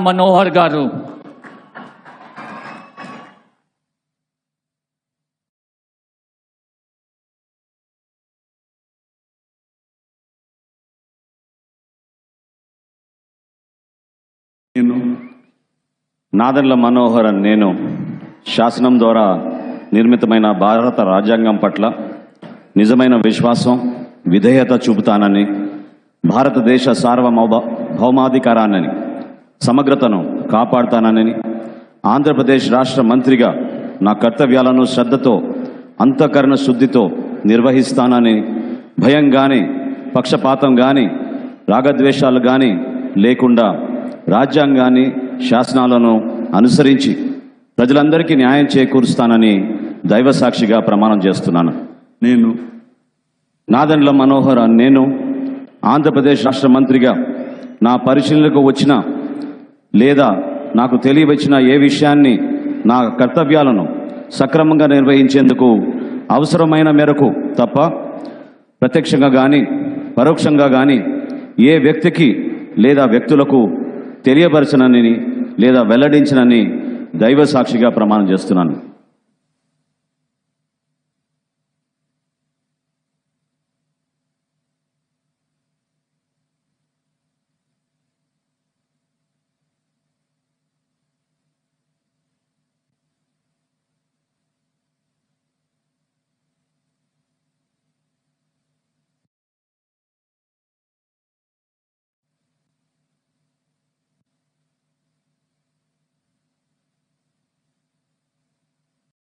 మనోహర్ గారు. నాదెండ్ల మనోహర్ నేను శాసనం ద్వారా నిర్మితమైన భారత రాజ్యాంగం పట్ల నిజమైన విశ్వాసం విధేయత చూపుతానని, భారతదేశ సార్వభౌమాధికారాన్ని సమగ్రతను కాపాడుతానని, ఆంధ్రప్రదేశ్ రాష్ట్ర మంత్రిగా నా కర్తవ్యాలను శ్రద్ధతో అంతఃకరణ శుద్ధితో నిర్వహిస్తానని, భయం కానీ పక్షపాతం కానీ రాగద్వేషాలు కానీ లేకుండా రాజ్యాంగాన్ని శాసనాలను అనుసరించి ప్రజలందరికీ న్యాయం చేకూరుస్తానని దైవ సాక్షిగా ప్రమాణం చేస్తున్నాను. నేను నాదెండ్ల మనోహర్ నేను ఆంధ్రప్రదేశ్ రాష్ట్ర మంత్రిగా నా పరిశీలనకు వచ్చిన లేదా నాకు తెలియవచ్చిన ఏ విషయాన్ని నా కర్తవ్యాలను సక్రమంగా నిర్వహించేందుకు అవసరమైన మేరకు తప్ప ప్రత్యక్షంగా కానీ పరోక్షంగా కానీ ఏ వ్యక్తికి లేదా వ్యక్తులకు తెలియపరచనని లేదా వెల్లడించనని దైవ సాక్షిగా ప్రమాణం చేస్తున్నాను.